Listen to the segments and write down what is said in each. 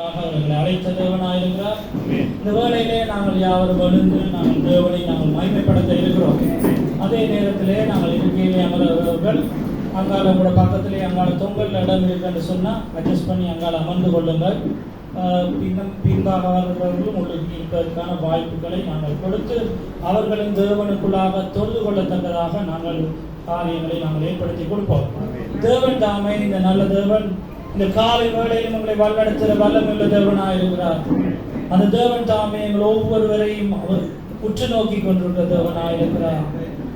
அவர்களை அழைத்த தேவனாயிருக்கிறார். இந்த வேளையிலே நாங்கள் யாவரும் எழுந்து நாங்கள் தேவனை நாங்கள் மகிமைப்படுத்த இருக்கிறோம். அதே நேரத்திலே நாங்கள் இருக்கையிலே அமர்ந்தவர்கள் அங்கால உங்களோட பக்கத்திலே அங்கால தொங்கல் இடம் இருக்குன்னு சொன்னால் அட்ஜஸ்ட் பண்ணி அங்கால அமர்ந்து கொள்ளுங்கள். பின்பாக அவர்களும் உங்களுக்கு இருப்பதற்கான வாய்ப்புகளை நாங்கள் கொடுத்து அவர்களின் தேவனுக்குள்ளாக தொழுது கொள்ளத்தக்கதாக நாங்கள் காரியங்களை நாங்கள் ஏற்படுத்தி கொடுப்போம். தேவன் தாமே இந்த நல்ல தேவன் இந்த காலை வேளையிலும் உங்களை வல்லெடுக்கிற வல்லமுள்ள தேவனாயிருக்கிறார். அந்த தேவன் தாமே எங்கள் ஒவ்வொருவரையும் அவர் உற்று நோக்கி கொண்டிருக்கிற தேவனாயிருக்கிறார்.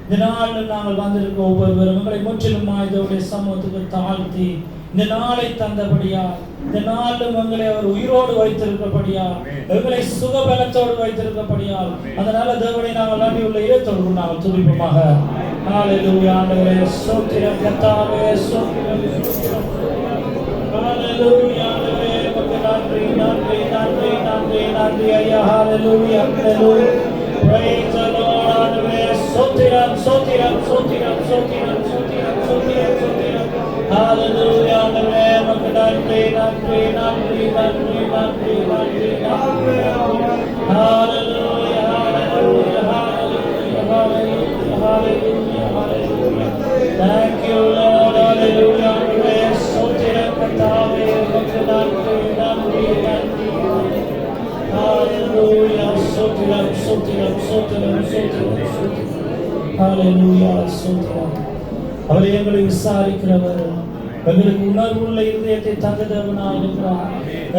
இந்த நாளில் நாங்கள் வந்திருக்க ஒவ்வொருவரும் உங்களை முற்றிலும் இதோடைய சமூகத்துக்கு தாழ்த்தி இந்த நாளை தந்தபடியா, இந்த நாளும் எங்களை அவர் உயிரோடு வைத்திருக்கபடியா, எங்களை சுகபலத்தோடு வைத்திருக்கபடியா, அதனால தேவனை நாங்கள் நன்றி உள்ள இடத்தோடு நாங்கள் துதிப்போமாக. ஹல்லேலூயா. ஆண்டவரே ஸ்தோத்திரம், கர்த்தாவே ஸ்தோத்திரம், ஹல்லேலூயா. ஆண்டவரே உமக்கு நன்றி நன்றி நன்றி நன்றி நன்றி ஐயா. ஹல்லேலூயா ஹல்லேலூயா. Praise the Lord. ஆண்டவரே ஸ்தோத்திரம் ஸ்தோத்திரம் ஸ்தோத்திரம் ஸ்தோத்திரம் ஸ்தோத்திரம் ஸ்தோத்திரம் ஸ்தோத்திரம். Hallelujah. ஆண்டவரே உமக்கு நன்றி நன்றி நன்றி நன்றி நன்றி நன்றி நன்றி. Hallelujah hallelujah hallelujah hallelujah hallelujah hallelujah. Thank you Lord. Hallelujah. ஆண்டவரே ஸ்தோத்திரம் கர்த்தாவே உமக்கு நன்றி நன்றி நன்றி. Hallelujah. ஸ்தோத்திரம் ஸ்தோத்திரம் ஸ்தோத்திரம் ஸ்தோத்திரம் ஸ்தோத்திரம். Hallelujah. ஸ்தோத்திரம். அவரை எங்களை விசாரிக்கிறவர், எங்களுக்கு உணர்வுள்ள இதயத்தை தந்த தேவனாயிருக்கிறார்.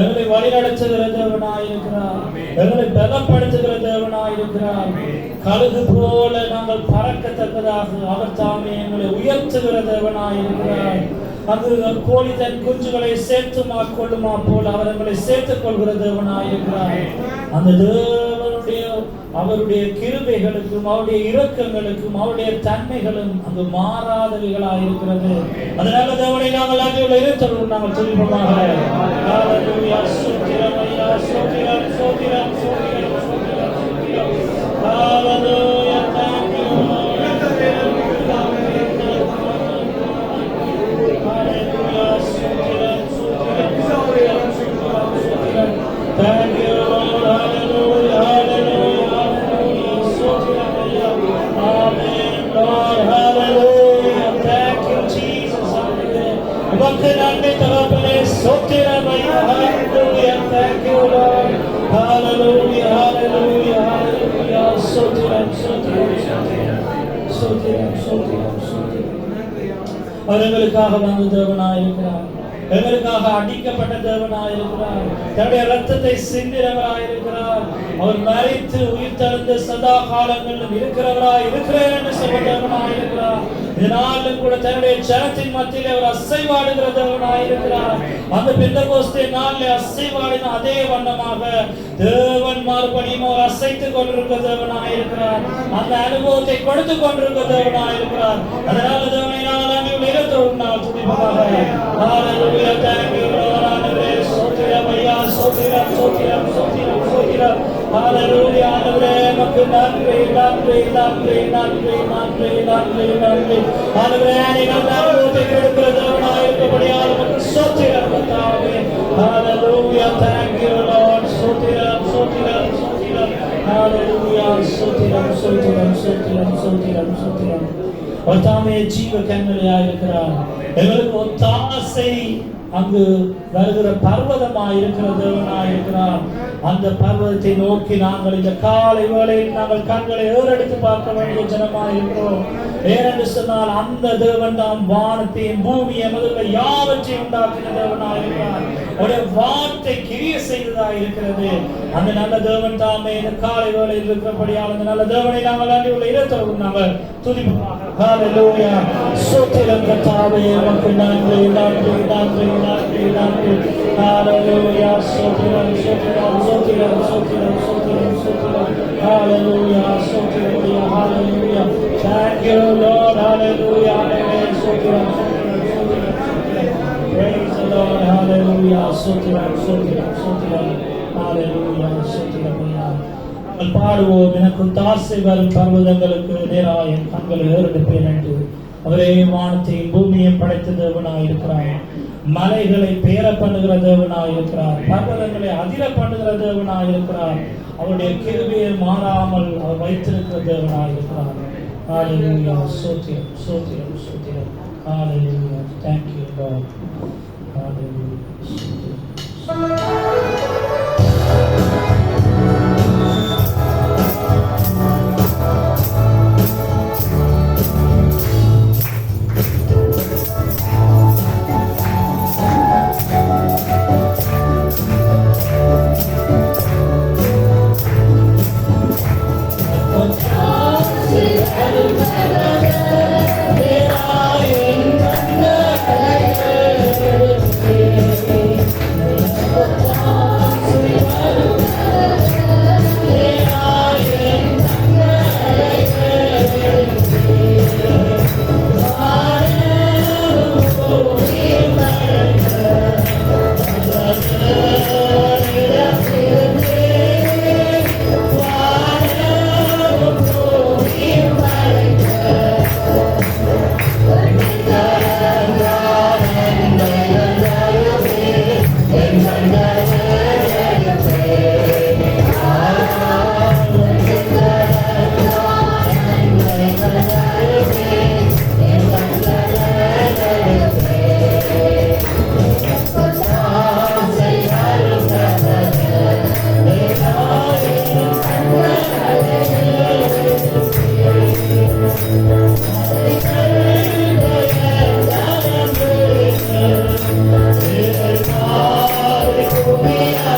எங்களை வழிநடத்துகிற தேவனாயிருக்கிறார். எங்களை பலப்படுத்துகிற தேவனாயிருக்கிறார். கழுகு போல நாங்கள் பறக்கத்தக்கதாக அவர் தாமே எங்களை உயர்த்துகிற தேவனாயிருக்கிறார். அது கோழி தன் குஞ்சுகளை சேர்த்து கொள்ளுமா போல அவர் எங்களை சேர்த்துக் கொள்கிற தேவனாயிருக்கிறார். அந்த தேவனுடைய அவருடைய கிருபைகளுக்கும் அவருடைய இரக்கங்களுக்கும் அவருடைய தன்மைகளும் அங்கு மாறாதவைகளாயிருக்கிறது. அதனால தேவனை நாங்கள் அங்கே இருத்தோடு நாங்கள் சொல்லுவோமாக. ஹல்லேலூயா. ஸ்தோத்திரம் ஐயா. ஸ்தோத்திரம் ஸ்தோத்திரம் ஸ்தோத்திரம் ஸ்தோத்திரம் ஸ்தோத்திரம். ஹல்லேலூயா. Thank you Lord. ஹல்லேலூயா. ஸ்தோத்திரம் ஸ்தோத்திரம் ஸ்தோத்திரம் ஸ்தோத்திரம் ஸ்தோத்திரம். Thank you Lord. ஹல்லேலூயா ஹல்லேலூயா ஹல்லேலூயா. ஸ்தோத்திரம் ஐயா. ஆமென் Lord. Hallelujah. Thank you Jesus. உமக்கு நன்றி தகப்பனே. ஸ்தோத்திரம் ஐயா. ஹல்லேலூயா. Thank you Lord. ஹல்லேலூயா ஹல்லேலூயா ஹல்லேலூயா. ஸ்தோத்திரம் ஸ்தோத்திரம் ஸ்தோத்திரம் ஸ்தோத்திரம் ஸ்தோத்திரம் ஸ்தோத்திரம். அவர்களுக்காக வந்த தேவனாயிருக்கிறார். எங்களுக்காக அடிக்கப்பட்ட தேவனாயிருக்கிறார். தன்னுடைய ரத்தத்தை சிந்தினவராயிருக்கிறார். அவர் மரித்து உயிர் தழுந்த சதா காலங்களிலும் இருக்கிறவராய் இருக்கிறேன் என்று சொல்ல தேவனாயிருக்கிறார். இதனாலும் கூட தன்னுடைய ஜனத்தின் மத்தியில் அவர் அசைவாடுகிற தேவனாயிருக்கிறார். அந்த பெந்தெகோஸ்தே நாளில் அசைவாடின அதே வண்ணமாக தேவன் மறுபடியும் அவர் அசைத்துக் கொண்டிருக்கிற தேவனாயிருக்கிறார். அந்த அனுபவத்தை கொடுத்து கொண்டிருக்கிற தேவனாயிருக்கிறார். அதனால தேவனை நாங்கள் அங்கே இடத்தோடு நாங்கள் துதிப்போமாக. ஹல்லேலூயா. Thank you Lord. ஆண்டவரே ஸ்தோத்திரம் ஐயா. ஸ்தோத்திரம் ஸ்தோத்திரம் ஸ்தோத்திரம் ஸ்தோத்திரம். ஹல்லேலூயா. ஆண்டவரே உமக்கு நன்றி நன்றி நன்றி நன்றி நன்றி நன்றி நன்றி. ஆண்டவரே நீங்கள் அனுபவத்தை கொடுக்கிற தேவனாயிருக்கிறபடியால் உமக்கு ஸ்தோத்திரம் கர்த்தாவே. ஹல்லேலூயா. Thank you Lord. ஸ்தோத்திரம் ஸ்தோத்திரம் ஸ்தோத்திரம். ஹல்லேலூயா. ஸ்தோத்திரம் ஸ்தோத்திரம் ஸ்தோத்திரம் ஸ்தோத்திரம் ஸ்தோத்திரம். அவர் தாமே ஜீவ கண்மலையாயிருக்கிறார். எங்களுக்கு ஒத்தாசை அங்கு வருகிற பர்வதமாய் இருக்கிற தேவனாயிருக்கிறார். அந்த பர்வதத்தை நோக்கி நாங்கள் இந்த காலை வேளையில் நாங்கள் கண்களை ஏறெடுத்து பார்க்க வேண்டிய ஜனமாய் இருக்கிறோம். ஏனென்று சொன்னால் அந்த தேவன் தாம் வானத்தையும் பூமியை முதல்ல யாவற்றையும் உண்டாக்கின தேவனாயிருக்கிறார். அவருடைய வார்த்தை கிரிய செய்ததாக இருக்கிறது. அந்த நல்ல தேவன் தாமே இந்த காலை வேளையில் இருக்கிறபடியால் அந்த நல்ல தேவனை நாங்கள் அங்கே உள்ள இடத்தோடு நாங்கள் துதிப்போமாக. ஹல்லேலூயா. ஸ்தோத்திரம் கர்த்தாவே உமக்கு நன்றி நன்றி நன்றி நன்றி நன்றி. ஹல்லேலூயா. ஸ்தோத்திரம் ஸ்தோத்திரம் ஸ்தோத்திரம் ஸ்தோத்திரம் ஸ்தோத்திரம் ஸ்தோத்திரம். ஹல்லேலூயா. ஸ்தோத்திரம் ஹல்லேலூயா. Thank you Lord. ஹல்லேலூயா. ஸ்தோத்திரம் ஸ்தோத்திரம் ஸ்தோத்திரம் ஸ்தோத்திரம். Praise the Lord. ஹல்லேலூயா. ஸ்தோத்திரம் ஸ்தோத்திரம் ஸ்தோத்திரம். ஹல்லேலூயா. ஸ்தோத்திரம் ஐயா. பாடுவோம். எனக்கு தாசை வரும் பர்வதங்களுக்கு நேராக என் கண்களை ஏறெடுப்பேன் என்று அவரே வானத்தையும் பூமியையும் படைத்த தேவனாயிருக்கிறார். மலைகளை பேர பண்ணுகிற தேவனாய் இருக்கிறார். பர்வதங்களை அதிர பண்ணுகிற தேவனாய் இருக்கிறார். அவருடைய கிருபையை மாறாமல் அவர் வைத்திருக்கிற தேவனாய் இருக்கிறார். ஹalleluya. ஸ்தோத்திரம் ஸ்தோத்திரம் ஸ்தோத்திரம். ஹalleluya. Thank you Lord. Hallelujah. We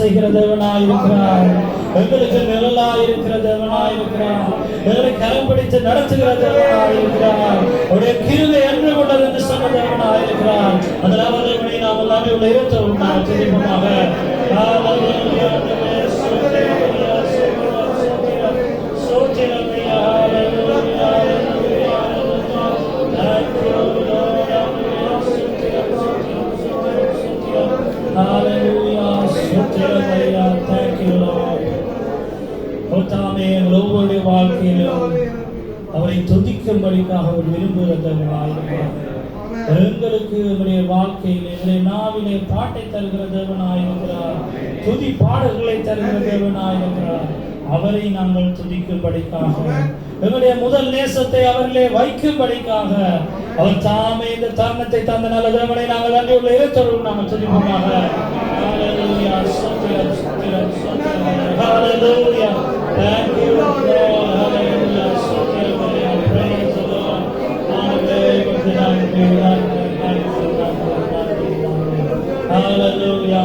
செய்கிற தேவனாய் இருக்கிறார். எங்களுக்கு நிழலாய் இருக்கிற தேவனாய் இருக்கிறார். எங்களை கரம் பிடித்து நடத்துகிற தேவனாய் இருக்கிறார். அவருடைய கிருபை என்று கொண்டது என்று சொன்ன தேவனாய் இருக்கிறார். அதனால தேவனை நாம் எல்லாமே உள்ள இருத்தவும் நாம் தெரியுமாக. ஒவ்வொரு வாழ்க்கையிலும் அவரை துதிக்கும்படிக்காக அவர் விரும்புகிறவனாயிருக்கிறார். எங்களுக்கு எங்களுடைய வாழ்க்கையில் எங்களுடைய நாவிலே பாட்டை தருகிற தேவனாயிருக்கிறார். துதி பாடல்களை தருகிற தேவனாயிருக்கிறார். அவரை நாங்கள் துதிக்கும்படிக்காக எங்களுடைய முதல் நேசத்தை அவர்களே வைக்கும்படிக்காக அவர் தாமே இந்த தருணத்தை தந்த நல்ல தேவனை நாங்கள் அங்கே உள்ள இருத்தரும் நாங்கள் துதிப்போமாக. ஹல்லேலூயா, ஸ்தோத்திரம், ஸ்தோத்திரம், ஸ்தோத்திரம். ஹல்லேலூயா. Thank you, Lord. Hallelujah. Praise the Lord. Hallelujah.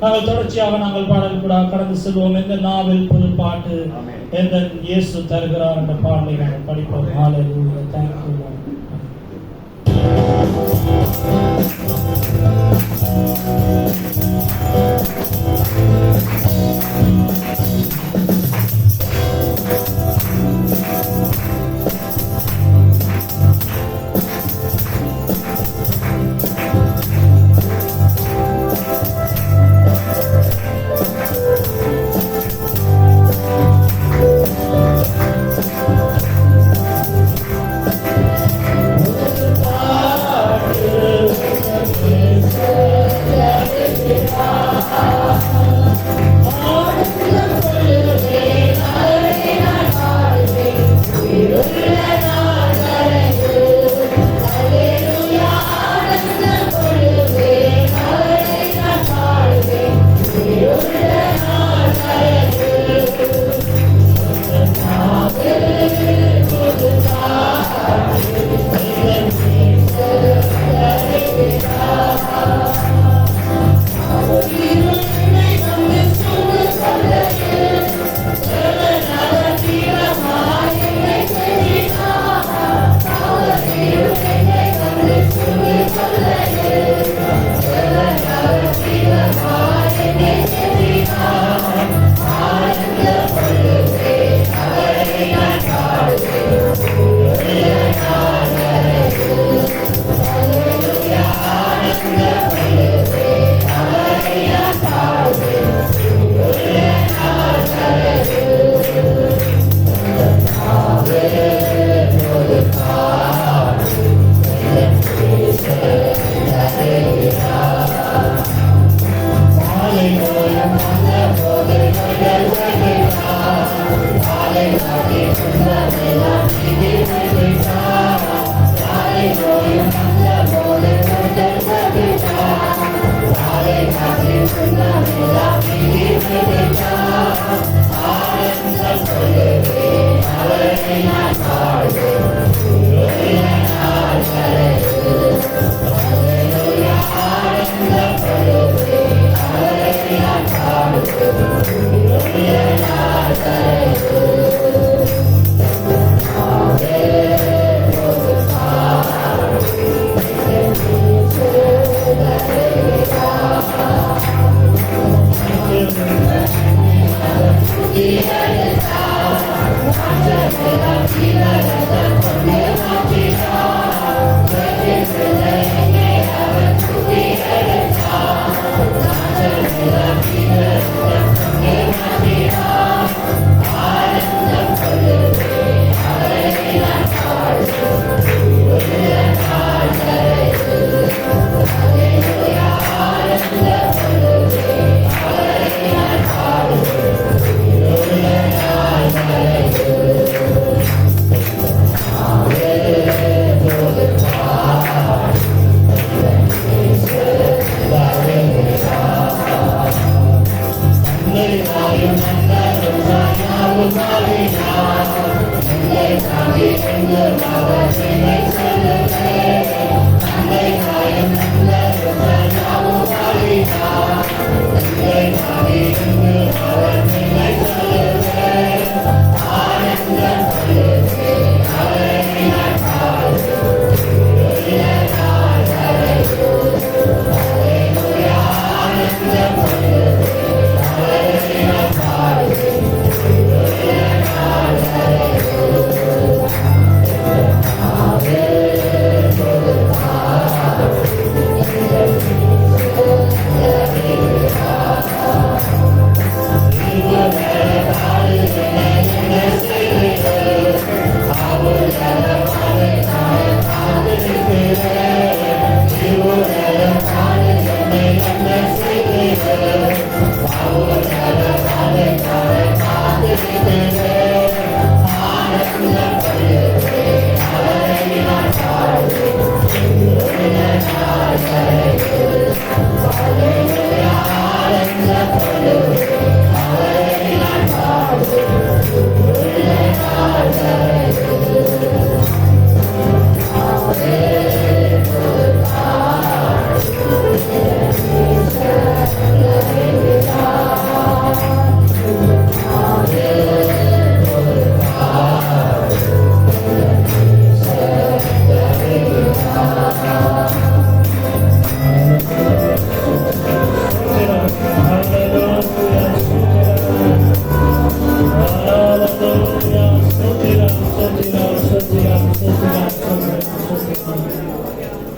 நாங்கள் தொடர்ச்சியாக நாங்கள் பாடல் கூட கடந்து செல்வோம். எந்த நாவில் புது பாட்டு எந்த இயேசு தருகிறார் என்ற பாடலை நாங்கள் படிப்போம். Hallelujah. Thank you, Lord. Thank you.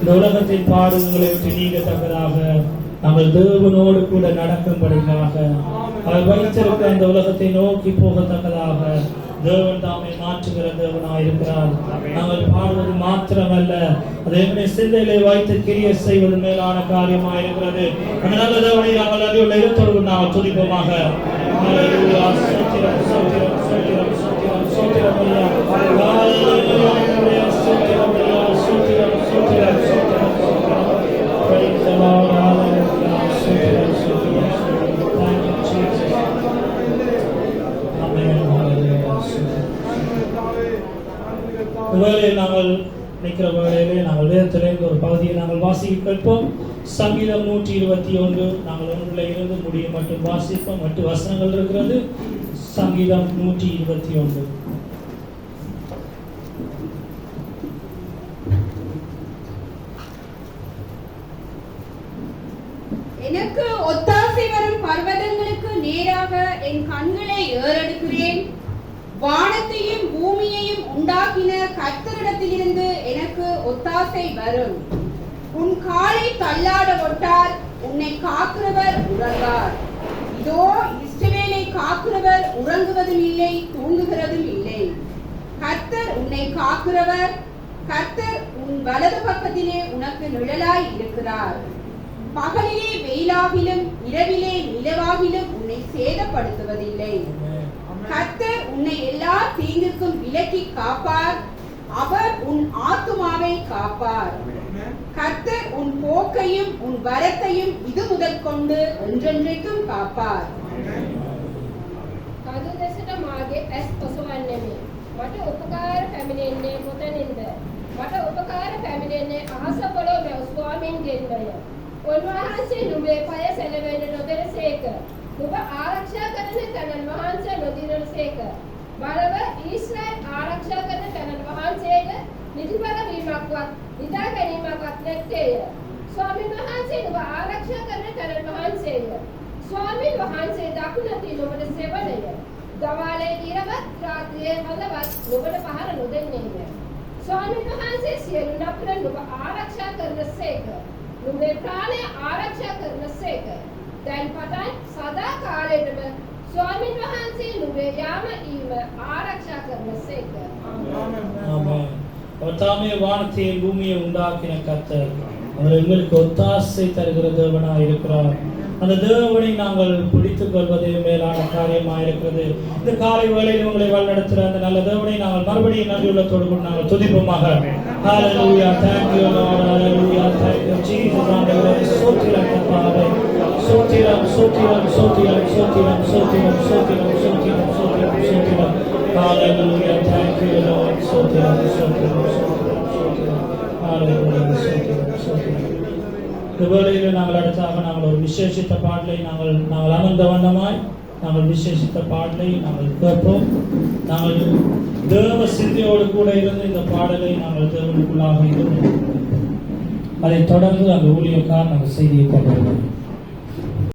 இந்த உலகத்தின் பாடுகளை விட்டு நீங்கத்தக்கதாக நாங்கள் தேவனோடு கூட நடக்கும்படியாக அவர் வைத்திருக்க அந்த உலகத்தை நோக்கி போகத்தக்கதாக தேவன் தாமே மாற்றுகிற தேவனாயிருக்கிறார். நாங்கள் பாடுவது மாத்திரமல்ல, அதே சிந்தையிலே வைத்து கிரியை செய்வது மேலான காரியமாயிருக்கிறது. அந்த நல்ல தேவனை நாங்கள் அறிவுள்ள இடத்தோடு நாங்கள் துதிப்போமாக. Praise the Lord, hallelujah. Thank you, Jesus. Amen, hallelujah. வேளையில் நாங்கள் நிற்கிற வேளையிலே நாங்கள் வேதத்திலிருந்து ஒரு பகுதியை நாங்கள் வாசிக்க கேட்போம். சங்கீதம் 121 நாங்கள் ஒன்றில் இருந்து முடியும் மட்டும் வாசிப்போம். 8 வசனங்கள் இருக்கிறது. சங்கீதம் 121. எனக்கு ஒத்தாசை வரும் பர்வதங்களுக்கு நேராக என் கண்களை ஏறெடுக்கிறேன். வானத்தையும் பூமியையும் உண்டாக்கின கர்த்தரிடத்திலிருந்து எனக்கு ஒத்தாசை வரும். உன் காலை தள்ளாட ஒட்டார், உன்னை காக்கிறவர் உறங்கார். இதோ இஸ்ரவேலை காக்கிறவர் உறங்குவதும் இல்லை, தூங்குகிறதும் இல்லை. கர்த்தர் உன்னை காக்கிறவர். கர்த்தர் உன் வலது பக்கத்திலே உனக்கு நிழலாய் இருக்கிறார். பகலிலே வெயிலாகிலும் இரவிலே நிலவாகிலும் உன்னை சேதப்படுத்துவதில்லை. கர்த்தர் உன்னை எல்லா தீங்குக்கும் விலக்கி காப்பார். அவர் உன் ஆத்துமாவை காப்பார். கர்த்தர் உன் போக்கையும் உன் வரத்தையும் இது முதல் கொண்டு என்றென்றைக்கும் காப்பார். කඳු දෙසට මාගේ ඇස් ඔසවන්නෙමි. මට උපකාර පැමිණෙන්නේ කොතැනින්ද? මට උපකාර පැමිණෙන්නේ අහස පොළොව මැව් ස්වාමීන්ගෙන්මය. උන්වහන්සේ නුඹේ පය සැලවෙන්න නොදෙනසේක. නුඹ ආරක්ෂා කරන තැනන් වහන්සේ නොදිනසේක. බලව ඊශ්‍රායල් ආරක්ෂා කරන තැනන් වහන්සේට නිදිබර වීමක්වත් නිදා ගැනීමක්වත් නැත්තේය. ස්වාමීන් වහන්සේ නුඹ ආරක්ෂා කරන තැනන් වහන්සේය. ස්වාමීන් වහන්සේ දකුණතින් නුඹට සෙවණය. දවාලේ ඉරවත් රාත්‍රියේ හදවත් නුඹට පහර නොදෙන්නේය. ස්වාමීන් වහන්සේ සියලු නපුර නුඹ ආරක්ෂා කරනසේක. නුඹේ ප්‍රාණය ආරක්ෂා කරනසේක. දැන් පටන් සදා කාලයටම ස්වාමීන් වහන්සේ නුඹේ යාම ඊම ආරක්ෂා කරනසේක. ஆமென். அவர் தாமே வானத்தையும் பூமியை உண்டாக்கின கர்த்தர். அவர் எங்களுக்கு ஒத்தாசை தருகிற தேவனாய் இருக்கிறார். அந்த தேவனை நாங்கள் பிடித்துக் கொள்வதே மேலான காரியமாக இருக்கிறது. இந்த காலை வேளையில் உங்களை வழிநடத்துகிற அந்த நல்ல தேவனை நாங்கள் மறுபடியும் நன்றியுள்ளத்தோடு நாங்கள் துதிப்போமாக. Hallelujah, thank you Lord, hallelujah, thank you Jesus. ஆண்டவரே ஸ்தோத்திரம் கர்த்தாவே, ஸ்தோத்திரம் ஸ்தோத்திரம் ஸ்தோத்திரம் ஸ்தோத்திரம் ஸ்தோத்திரம் ஸ்தோத்திரம் ஸ்தோத்திரம் ஸ்தோத்திரம் ஸ்தோத்திரம். Hallelujah, thank you Lord, ஸ்தோத்திரம் ஸ்தோத்திரம் ஸ்தோத்திரம் ஸ்தோத்திரம். Hallelujah, ஸ்தோத்திரம் ஸ்தோத்திரம். இந்த வேளையில் நாங்கள் அடுத்தாக நாங்கள் ஒரு விசேஷித்த பாடலை நாங்கள் அமர்ந்த வண்ணமாய் நாங்கள் விசேஷித்த பாடலை நாங்கள் கேட்போம். நாங்கள் தேவ சிந்தையோடு கூட இருந்து இந்த பாடலை நாங்கள் தேவனுக்குள்ளாக இருந்து அதைத் தொடர்ந்து அந்த ஊழியக்கார் நாங்கள் செய்தியை கொண்டு வருவோம்.